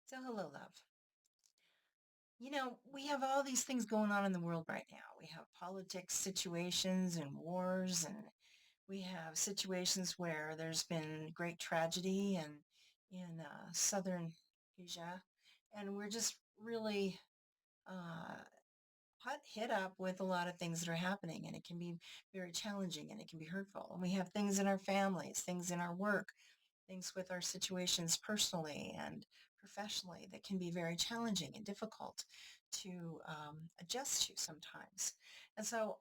So, hello, love. We have all these things going on in the world right now. We have politics situations and wars, and we have situations where there's been great tragedy and in southern Asia, and we're just really uh, hit up with a lot of things that are happening, and it can be very challenging and it can be hurtful. And we have things in our families, things in our work, things with our situations personally and professionally that can be very challenging and difficult to adjust to sometimes. And so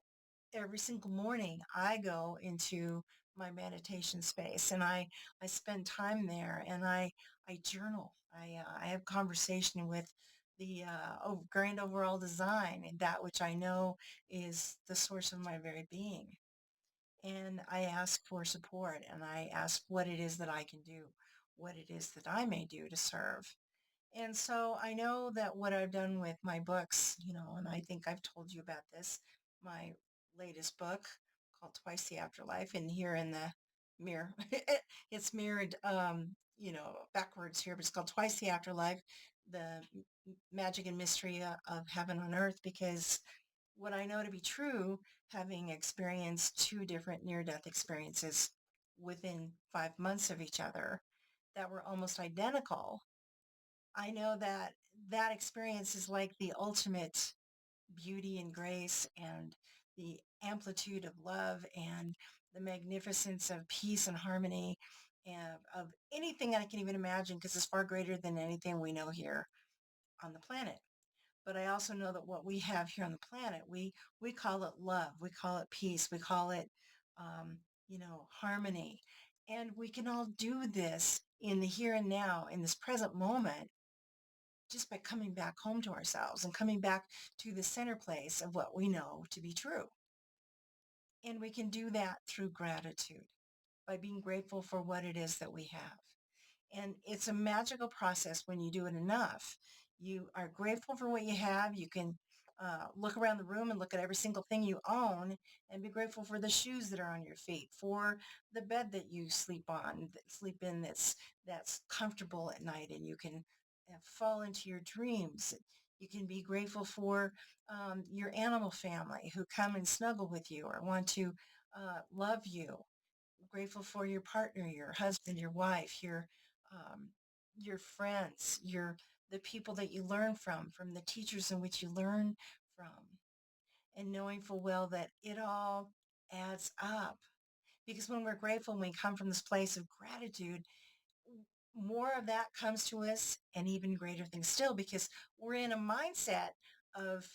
every single morning I go into my meditation space and I spend time there and I journal. I have conversation with the grand overall design and that which I know is the source of my very being, and I ask for support and I ask what it is that I can do, what it is that I may do to serve. And so I know that what I've done with my books, and I think I've told you about this, my latest book called Twice the Afterlife, and here in the mirror, it's mirrored, backwards here, but it's called Twice the Afterlife, the magic and mystery of heaven on earth, because what I know to be true, having experienced two different near death experiences within 5 months of each other that were almost identical, I know that that experience is like the ultimate beauty and grace and the amplitude of love and the magnificence of peace and harmony and of anything I can even imagine because it's far greater than anything we know here on the planet. But I also know that what we have here on the planet, we call it love, we call it peace, we call it harmony. And we can all do this in the here and now, in this present moment, just by coming back home to ourselves and coming back to the center place of what we know to be true. And we can do that through gratitude, by being grateful for what it is that we have. And it's a magical process when you do it enough. You are grateful for what you have. You can look around the room and look at every single thing you own and be grateful for the shoes that are on your feet, for the bed that you sleep in that's comfortable at night and you can fall into your dreams. You can be grateful for your animal family who come and snuggle with you or want to love you, grateful for your partner, your husband, your wife, um, your friends, the people that you learn from the teachers in which you learn from, and knowing full well that it all adds up. Because when we're grateful and we come from this place of gratitude, more of that comes to us and even greater things still because we're in a mindset of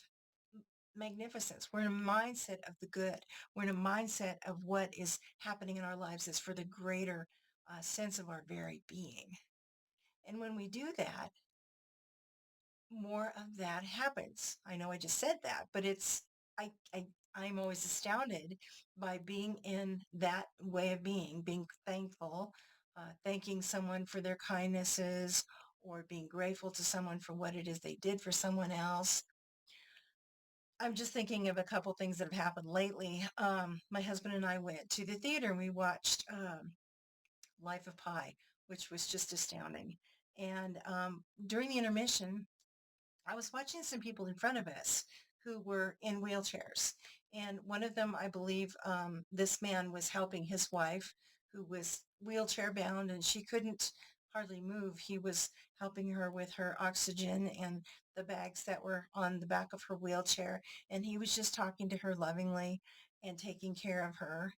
magnificence. We're in a mindset of the good. We're in a mindset of what is happening in our lives is for the greater sense of our very being. And when we do that, more of that happens. I know I just said that, but I'm always astounded by being in that way of being thankful, thanking someone for their kindnesses, or being grateful to someone for what it is they did for someone else. I'm just thinking of a couple things that have happened lately. My husband and I went to the theater and we watched Life of Pi, which was just astounding. And during the intermission, I was watching some people in front of us who were in wheelchairs. And one of them, I believe, this man was helping his wife who was wheelchair bound and she couldn't hardly move. He was helping her with her oxygen and the bags that were on the back of her wheelchair. And he was just talking to her lovingly and taking care of her.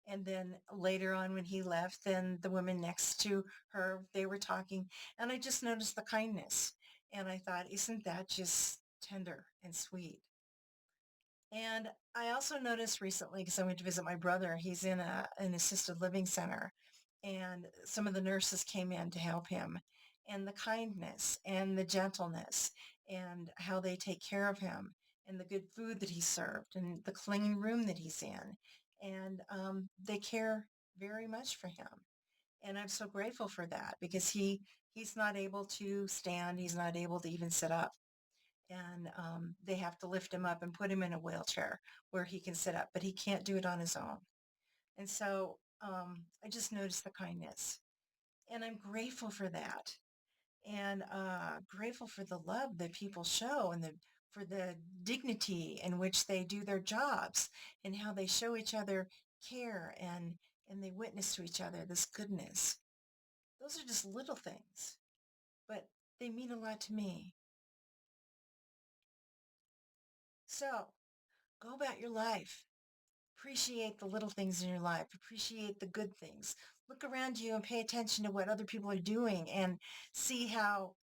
And then later on when he left, then the women next to her, they were talking. And I just noticed the kindness and I thought, isn't that just tender and sweet? And I also noticed recently, because I went to visit my brother, he's in an assisted living center, and some of the nurses came in to help him, and the kindness and the gentleness and how they take care of him and the good food that he's served and the clean room that he's in. And they care very much for him. And I'm so grateful for that because he's not able to stand. He's not able to even sit up. And they have to lift him up and put him in a wheelchair where he can sit up, but he can't do it on his own. And so I just noticed the kindness. And I'm grateful for that. and grateful for the love that people show and for the dignity in which they do their jobs and how they show each other care and they witness to each other this goodness. Those are just little things, but they mean a lot to me. So go about your life. Appreciate the little things in your life. Appreciate the good things. Look around you and pay attention to what other people are doing and see how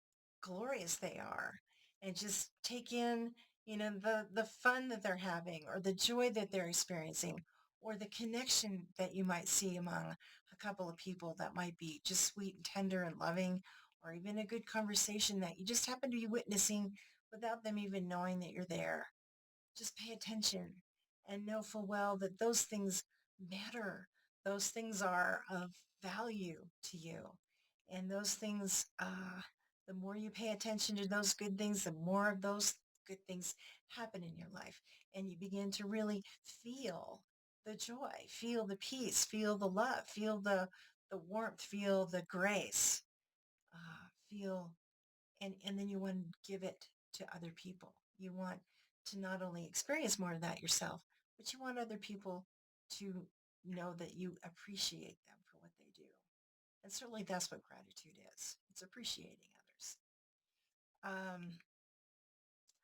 glorious they are. And just take in, the fun that they're having or the joy that they're experiencing or the connection that you might see among a couple of people that might be just sweet and tender and loving, or even a good conversation that you just happen to be witnessing without them even knowing that you're there. Just pay attention and know full well that those things matter. Those things are of value to you. And those things, the more you pay attention to those good things, the more of those good things happen in your life. And you begin to really feel the joy, feel the peace, feel the love, feel the warmth, feel the grace, feel and then you want to give it to other people. You want to not only experience more of that yourself, but you want other people to know that you appreciate them for what they do. And certainly that's what gratitude is. It's appreciating others. Um,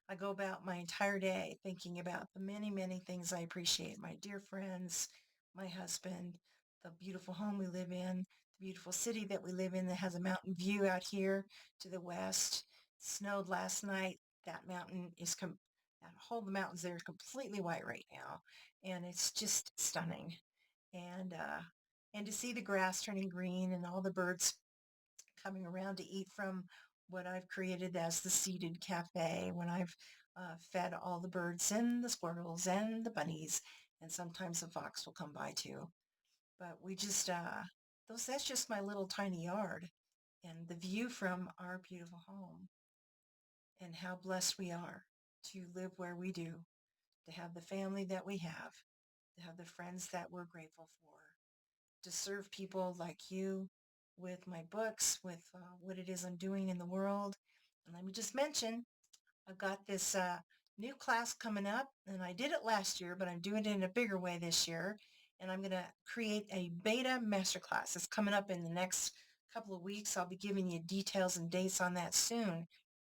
I go about my entire day thinking about the many, many things I appreciate. My dear friends, my husband, the beautiful home we live in, the beautiful city that we live in that has a mountain view out here to the west. Snowed last night. That mountain that whole the mountains there are completely white right now, and it's just stunning. And to see the grass turning green and all the birds coming around to eat from what I've created as the seated cafe when I've fed all the birds and the squirrels and the bunnies, and sometimes a fox will come by too. But we just, that's just my little tiny yard and the view from our beautiful home and how blessed we are to live where we do, to have the family that we have, to have the friends that we're grateful for, to serve people like you with my books, with what it is I'm doing in the world. And let me just mention, I've got this new class coming up, and I did it last year, but I'm doing it in a bigger way this year. And I'm going to create a beta masterclass. It's coming up in the next couple of weeks. I'll be giving you details and dates on that soon.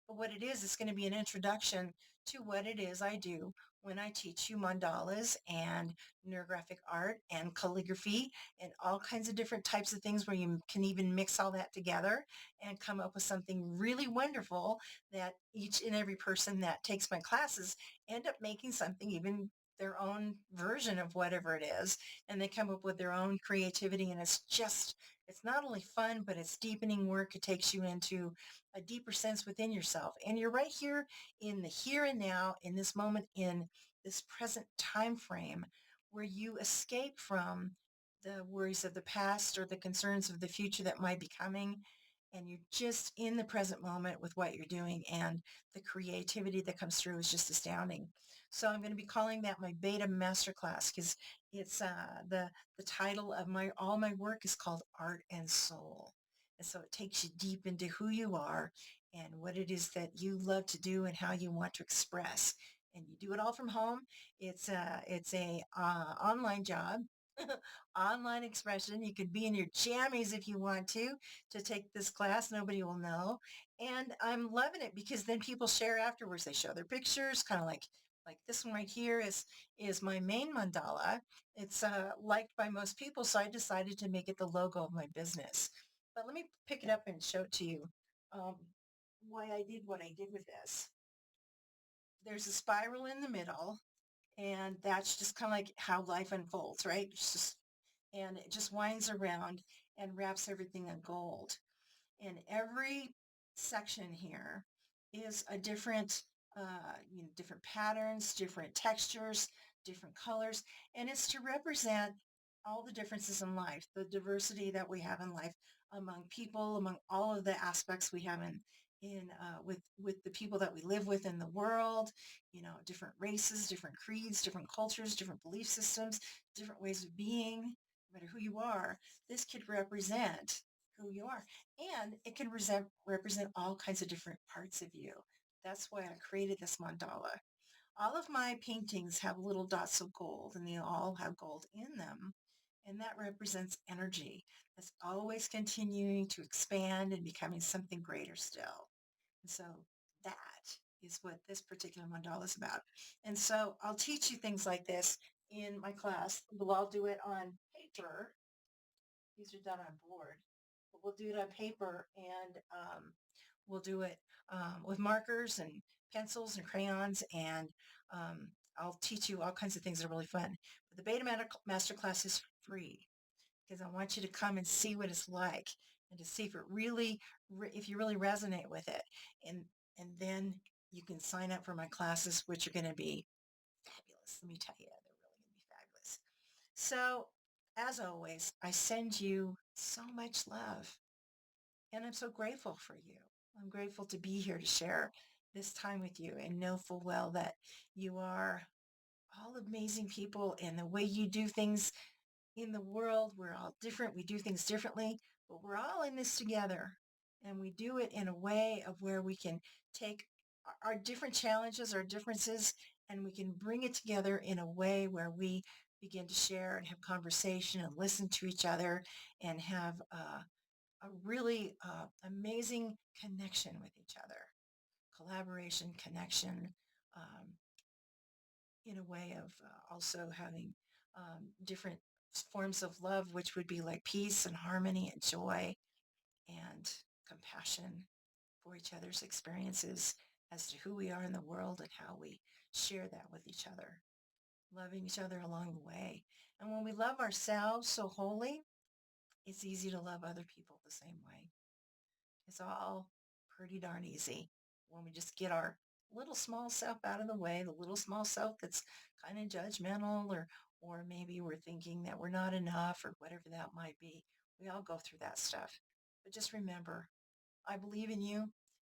But what it is, it's going to be an introduction to what it is I do when I teach you mandalas and neurographic art and calligraphy and all kinds of different types of things where you can even mix all that together and come up with something really wonderful that each and every person that takes my classes end up making something even their own version of whatever it is, and they come up with their own creativity, and it's not only fun, but it's deepening work. It takes you into a deeper sense within yourself, and you're right here in the here and now, in this moment, in this present time frame, where you escape from the worries of the past or the concerns of the future that might be coming, and you're just in the present moment with what you're doing, and the creativity that comes through is just astounding. So I'm going to be calling that my beta masterclass because it's the title of my all my work is called Art and Soul. And so it takes you deep into who you are and what it is that you love to do and how you want to express. And you do it all from home. It's a online job, online expression. You could be in your jammies if you want to take this class. Nobody will know. And I'm loving it because then people share afterwards. They show their pictures, kind of like this one right here is my main mandala. It's liked by most people, so I decided to make it the logo of my business. But let me pick it up and show it to you. Um, why I did what I did with this. There's a spiral in the middle, and that's just kind of like how life unfolds, right? And it just winds around and wraps everything in gold. And every section here is a different, different patterns, different textures, different colors, and it's to represent all the differences in life, the diversity that we have in life among people, among all of the aspects we have in with the people that we live with in the world. Different races, different creeds, different cultures, different belief systems, different ways of being. No matter who you are, this could represent who you are. And it can represent all kinds of different parts of you. That's why I created this mandala. All of my paintings have little dots of gold, and they all have gold in them. And that represents energy that's always continuing to expand and becoming something greater still. And so that is what this particular mandala is about. And so I'll teach you things like this in my class. We'll all do it on paper. These are done on board. But we'll do it on paper, and we'll do it with markers and pencils and crayons. And I'll teach you all kinds of things that are really fun. But the Beta Master class is free because I want you to come and see what it's like and to see if it really, if you really resonate with it. And and then you can sign up for my classes, which are going to be fabulous. Let me tell you, they're really going to be fabulous. So, as always, I send you so much love, and I'm so grateful for you. I'm grateful to be here to share this time with you and know full well that you are all amazing people, and the way you do things in the world, we're all different. We do things differently, but we're all in this together. And we do it in a way of where we can take our different challenges, our differences, and we can bring it together in a way where we begin to share and have conversation and listen to each other and have a really amazing connection with each other. Collaboration, connection, um, in a way of also having different forms of love, which would be like peace and harmony and joy and compassion for each other's experiences as to who we are in the world and how we share that with each other, loving each other along the way. And when we love ourselves so wholly, it's easy to love other people the same way. It's all pretty darn easy when we just get our little small self out of the way, the little small self that's kind of judgmental, or maybe we're thinking that we're not enough or whatever that might be. We all go through that stuff. But just remember, I believe in you,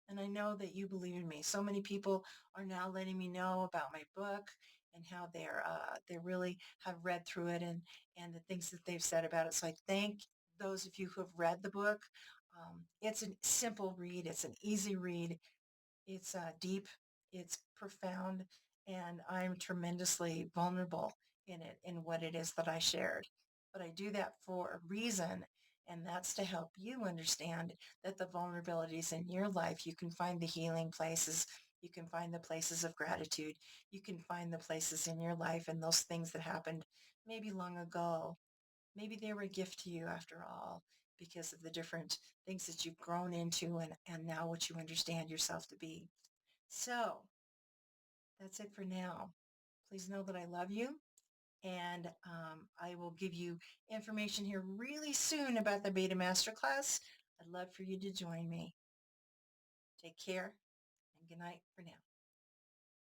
and I know that you believe in me. So many people are now letting me know about my book and how they really have read through it, and the things that they've said about it. So I thank those of you who have read the book. It's a simple read. It's an easy read. It's deep, it's profound, and I'm tremendously vulnerable in it, in what it is that I shared. But I do that for a reason, and that's to help you understand that the vulnerabilities in your life, you can find the healing places, you can find the places of gratitude, you can find the places in your life and those things that happened maybe long ago. Maybe they were a gift to you after all because of the different things that you've grown into, and now what you understand yourself to be. So that's it for now. Please know that I love you, and I will give you information here really soon about the Beta Masterclass. I'd love for you to join me. Take care, and good night for now.